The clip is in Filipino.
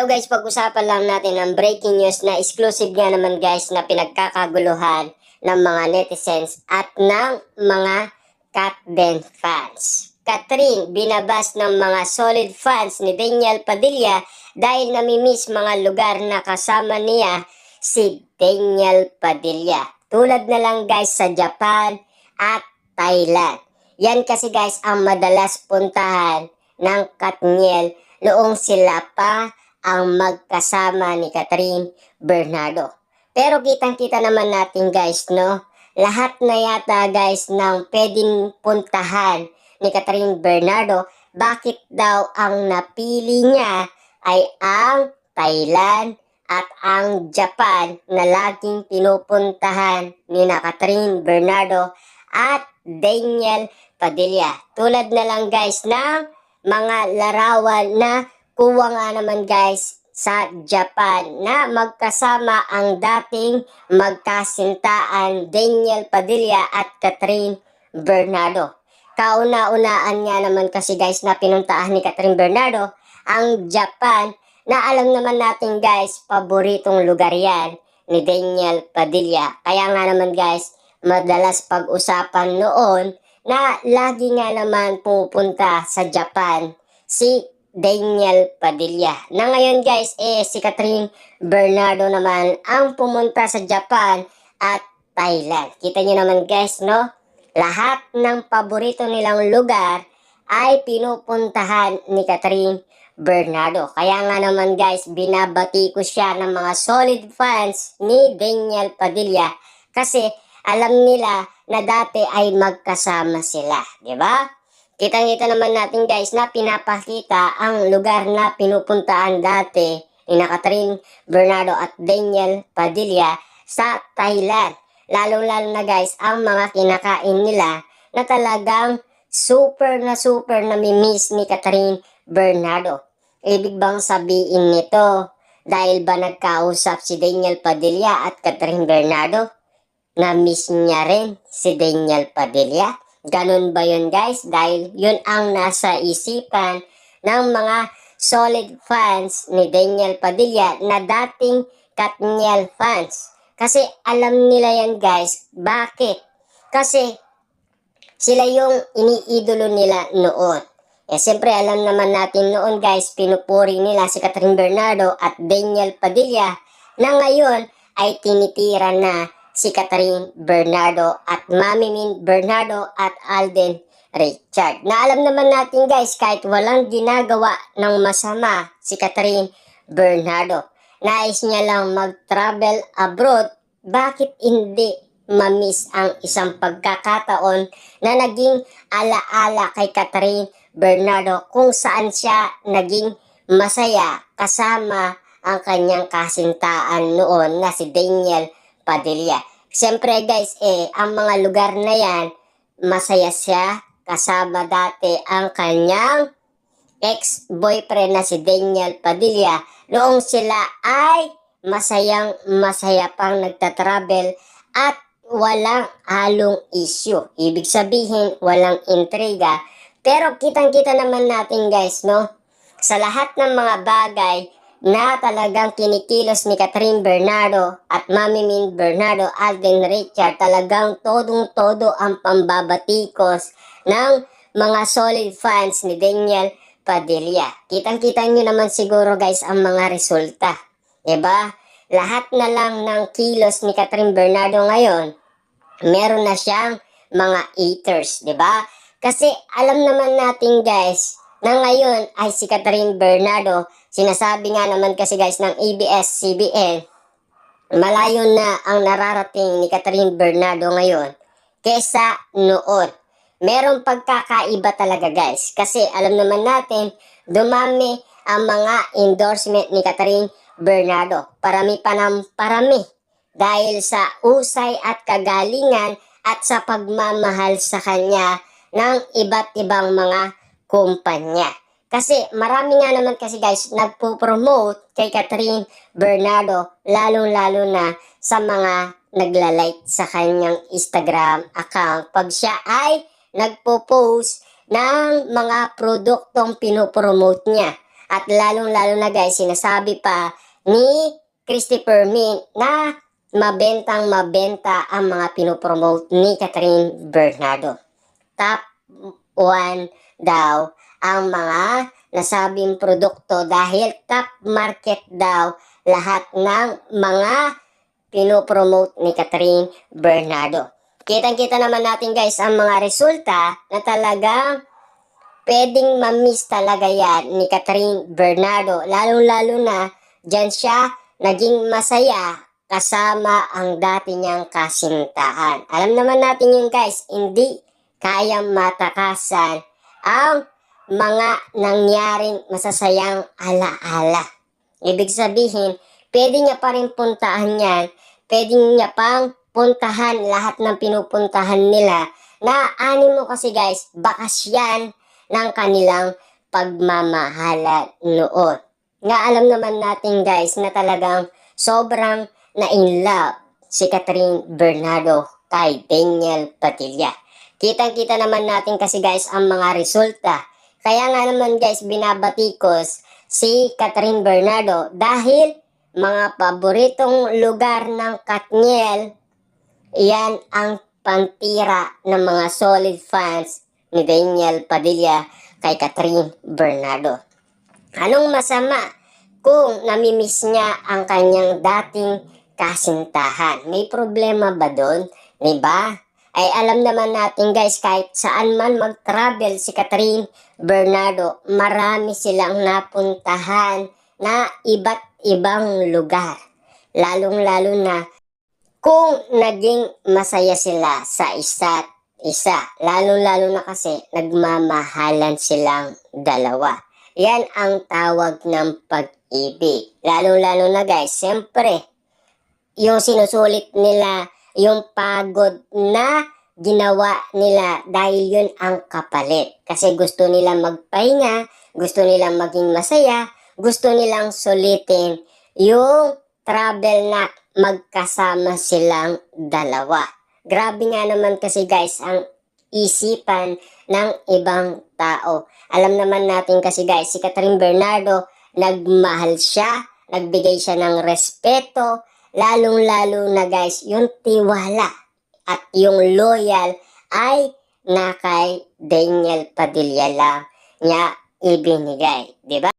Hello guys, pag-usapan lang natin ang breaking news na exclusive nga naman guys na pinagkakaguluhan ng mga netizens at ng mga Katden fans. Catherine, binabas ng mga solid fans ni Daniel Padilla dahil namimiss mga lugar na kasama niya si Daniel Padilla. Tulad na lang guys sa Japan at Thailand. Yan kasi guys ang madalas puntahan ng Katniel noong sila pa ang magkasama ni Catherine Bernardo. Pero kitang-kita naman natin guys, no? Lahat na yata guys ng pwedeng puntahan ni Catherine Bernardo, bakit daw ang napili niya ay ang Thailand at ang Japan na laging pinupuntahan ni na Catherine Bernardo at Daniel Padilla. Tulad na lang guys ng mga larawan na kuha nga naman guys sa Japan na magkasama ang dating magkasintaan Daniel Padilla at Catherine Bernardo. Kauna-unaan nga naman kasi guys na pinuntahan ni Catherine Bernardo ang Japan na alam naman natin guys paboritong lugar yan ni Daniel Padilla. Kaya nga naman guys madalas pag-usapan noon na lagi nga naman pupunta sa Japan si Daniel Padilla. Na ngayon guys, si Catherine Bernardo naman ang pumunta sa Japan at Thailand. Kita nyo naman guys, no? Lahat ng paborito nilang lugar ay pinupuntahan ni Catherine Bernardo. Kaya nga naman guys, binabati ko siya ng mga solid fans ni Daniel Padilla. Kasi alam nila na dati ay magkasama sila. Diba? Kitang-kita naman natin guys na pinapakita ang lugar na pinupuntaan dati ni Catherine Bernardo at Daniel Padilla sa Thailand. Lalo-lalo na guys ang mga kinakain nila na talagang super namimiss ni Catherine Bernardo. Ibig bang sabihin nito dahil ba nagkausap si Daniel Padilla at Catherine Bernardo? Na-miss niya rin si Daniel Padilla? Ganun ba yun guys? Dahil yun ang nasa isipan ng mga solid fans ni Daniel Padilla na dating Katniel fans. Kasi alam nila yan guys. Bakit? Kasi sila yung iniidolo nila noon. Siyempre alam naman natin noon guys, pinupuri nila si Catherine Bernardo at Daniel Padilla na ngayon ay tinitira na si Catherine Bernardo at Mami Min Bernardo at Alden Richard. Na alam naman natin guys, kahit walang ginagawa ng masama si Catherine Bernardo, nais niya lang mag-travel abroad, bakit hindi mamiss ang isang pagkakataon na naging alaala kay Catherine Bernardo kung saan siya naging masaya kasama ang kanyang kasintaan noon na si Daniel Padilla. Siyempre guys, ang mga lugar na yan, masaya siya kasama dati ang kanyang ex-boyfriend na si Daniel Padilla noong sila ay masaya pang nagtatravel at walang halong issue. Ibig sabihin, walang intriga. Pero kitang-kita naman natin guys, no? Sa lahat ng mga bagay na talagang kinikilos ni Catherine Bernardo at Mami Min Bernardo, Alden Richard, talagang todong-todo ang pambabatikos ng mga solid fans ni Daniel Padilla. Kitang-kita nyo naman siguro guys ang mga resulta. Diba? Lahat na lang ng kilos ni Catherine Bernardo ngayon, meron na siyang mga haters. Diba? Kasi alam naman natin guys, na ngayon ay si Catherine Bernardo, sinasabi nga naman kasi guys ng ABS-CBN, malayo na ang nararating ni Catherine Bernardo ngayon kesa noon. Merong pagkakaiba talaga guys. Kasi alam naman natin, dumami ang mga endorsement ni Catherine Bernardo. Parami pa ng parami. Dahil sa usay at kagalingan at sa pagmamahal sa kanya ng iba't ibang mga kumpanya. Kasi marami nga naman kasi guys nagpo-promote kay Catherine Bernardo, lalong-lalo na sa mga nagla-like sa kanyang Instagram account pag siya ay nagpo-post ng mga produktong pinopromote niya. At lalong-lalo na guys, sinasabi pa ni Christopher Min na mabentang mabenta ang mga pinopromote ni Catherine Bernardo. Top 1 daw ang mga nasabing produkto dahil top market daw lahat ng mga pinopromote ni Catherine Bernardo. Kitang-kita naman natin guys ang mga resulta na talagang pwedeng ma-miss talaga yan ni Catherine Bernardo. Lalo-lalo na dyan siya naging masaya kasama ang dati niyang kasintahan. Alam naman natin yun guys, hindi kayang matakasan ang mga nangyaring masasayang alaala. Ibig sabihin, pwede niya pa rin puntahan yan, pwede niya pang puntahan lahat ng pinupuntahan nila na animo kasi guys, bakas yan ng kanilang pagmamahalan noon. Nga alam naman natin guys na talagang sobrang na-in love si Catherine Bernardo kay Daniel Padilla. Kitang-kita naman natin kasi guys ang mga resulta. Kaya nga naman guys binabatikos si Catherine Bernardo dahil mga paboritong lugar ng Katniel, yan ang pantira ng mga solid fans ni Daniel Padilla kay Catherine Bernardo. Anong masama kung namimiss niya ang kanyang dating kasintahan? May problema ba doon? Diba? Ay alam naman natin guys, kahit saan man mag-travel si Catherine Bernardo, marami silang napuntahan na iba't ibang lugar. Lalong-lalo na kung naging masaya sila sa isa't isa. Lalo-lalo na kasi nagmamahalan silang dalawa. Yan ang tawag ng pag-ibig. Lalo-lalo na guys, siyempre, yung sinusulit nila, yung pagod na ginawa nila dahil yun ang kapalit. Kasi gusto nilang magpahinga, gusto nilang maging masaya, gusto nilang sulitin yung travel na magkasama silang dalawa. Grabe nga naman kasi guys ang isipan ng ibang tao. Alam naman natin kasi guys, si Catherine Bernardo, nagmahal siya, nagbigay siya ng respeto, lalong-lalo na guys, yung tiwala at yung loyal ay na kay Daniel Padilla lang niya ibinigay. Diba?